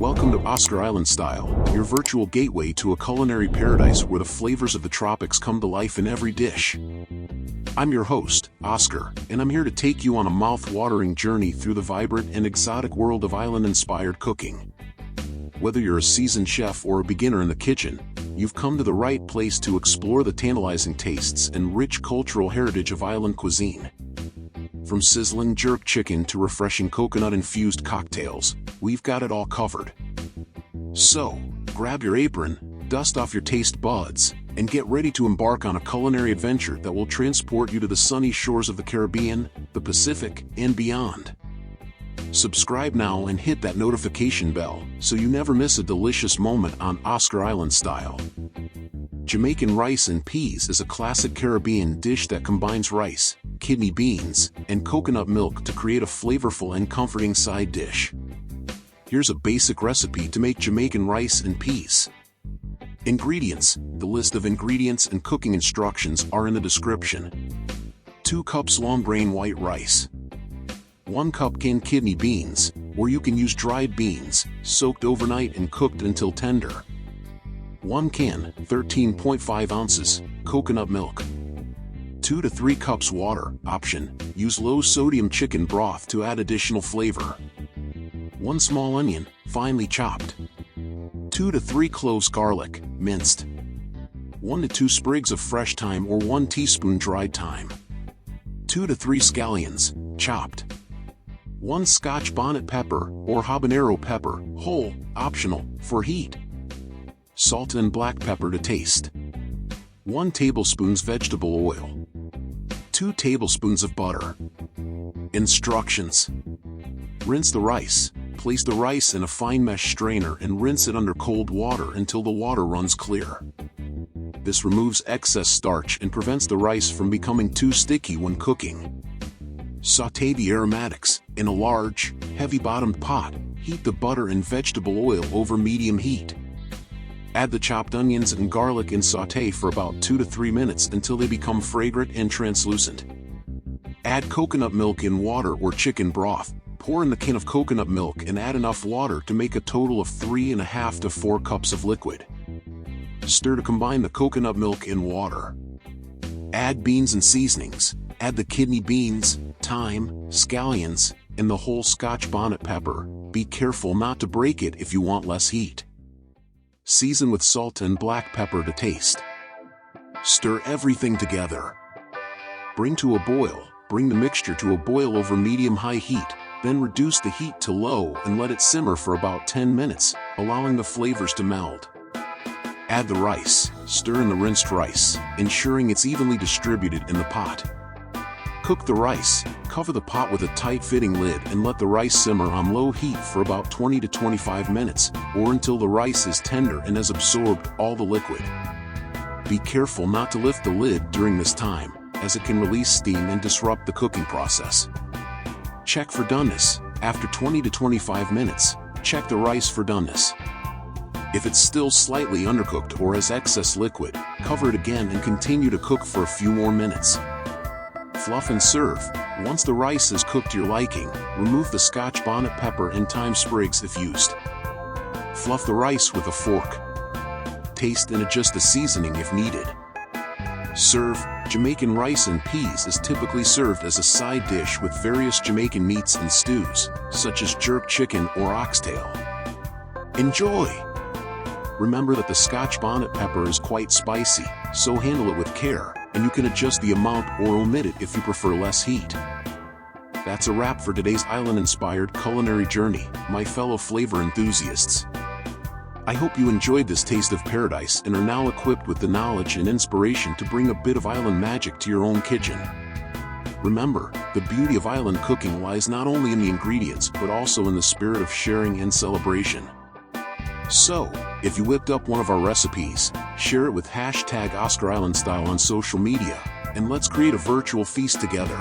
Welcome to Oscar Island Style, your virtual gateway to a culinary paradise where the flavors of the tropics come to life in every dish. I'm your host, Oscar, and I'm here to take you on a mouth-watering journey through the vibrant and exotic world of island-inspired cooking. Whether you're a seasoned chef or a beginner in the kitchen, you've come to the right place to explore the tantalizing tastes and rich cultural heritage of island cuisine. From sizzling jerk chicken to refreshing coconut-infused cocktails, we've got it all covered. So, grab your apron, dust off your taste buds, and get ready to embark on a culinary adventure that will transport you to the sunny shores of the Caribbean, the Pacific, and beyond. Subscribe now and hit that notification bell so you never miss a delicious moment on Oscar Island Style. Jamaican rice and peas is a classic Caribbean dish that combines rice, kidney beans, and coconut milk to create a flavorful and comforting side dish. Here's a basic recipe to make Jamaican rice and peas. Ingredients. The list of ingredients and cooking instructions are in the description. 2 cups long grain white rice. 1 cup canned kidney beans, or you can use dried beans, soaked overnight and cooked until tender. 1 can, 13.5 ounces, coconut milk. 2 to 3 cups water, option, use low-sodium chicken broth to add additional flavor. 1 small onion, finely chopped. 2 to 3 cloves garlic, minced. 1 to 2 sprigs of fresh thyme or 1 teaspoon dried thyme. 2 to 3 scallions, chopped. 1 Scotch bonnet pepper or habanero pepper, whole, optional, for heat. Salt and black pepper to taste. 1 tablespoon vegetable oil. 2 tablespoons of butter. Instructions. Rinse the rice. Place the rice in a fine mesh strainer and rinse it under cold water until the water runs clear. This removes excess starch and prevents the rice from becoming too sticky when cooking. Sauté the aromatics. In a large, heavy-bottomed pot, heat the butter and vegetable oil over medium heat. Add the chopped onions and garlic and sauté for about 2 to 3 minutes until they become fragrant and translucent. Add coconut milk in water or chicken broth. Pour in the can of coconut milk and add enough water to make a total of 3.5 to 4 cups of liquid. Stir to combine the coconut milk and water. Add beans and seasonings. Add the kidney beans, thyme, scallions, and the whole Scotch bonnet pepper. Be careful not to break it if you want less heat. Season with salt and black pepper to taste. Stir everything together. Bring the mixture to a boil over medium-high heat, then reduce the heat to low and let it simmer for about 10 minutes, allowing the flavors to meld. Add the rice, stir in the rinsed rice, ensuring it's evenly distributed in the pot. Cook the rice, cover the pot with a tight-fitting lid and let the rice simmer on low heat for about 20 to 25 minutes, or until the rice is tender and has absorbed all the liquid. Be careful not to lift the lid during this time, as it can release steam and disrupt the cooking process. Check for doneness. After 20 to 25 minutes, check the rice for doneness. If it's still slightly undercooked or has excess liquid, cover it again and continue to cook for a few more minutes. Fluff and serve. Once the rice is cooked to your liking, remove the Scotch bonnet pepper and thyme sprigs if used. Fluff the rice with a fork. Taste and adjust the seasoning if needed. Serve. Jamaican rice and peas is typically served as a side dish with various Jamaican meats and stews, such as jerk chicken or oxtail. Enjoy! Remember that the Scotch bonnet pepper is quite spicy, so handle it with care, and you can adjust the amount or omit it if you prefer less heat. That's a wrap for today's island-inspired culinary journey, my fellow flavor enthusiasts. I hope you enjoyed this taste of paradise and are now equipped with the knowledge and inspiration to bring a bit of island magic to your own kitchen. Remember, the beauty of island cooking lies not only in the ingredients but also in the spirit of sharing and celebration. So, if you whipped up one of our recipes, share it with hashtag Oscar Island Style on social media, and let's create a virtual feast together.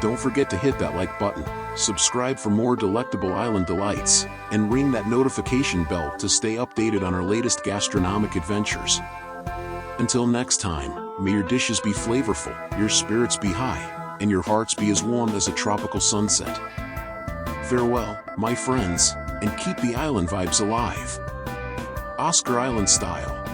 Don't forget to hit that like button, subscribe for more delectable island delights, and ring that notification bell to stay updated on our latest gastronomic adventures. Until next time, may your dishes be flavorful, your spirits be high, and your hearts be as warm as a tropical sunset. Farewell, my friends, and keep the island vibes alive. Oscar Island style.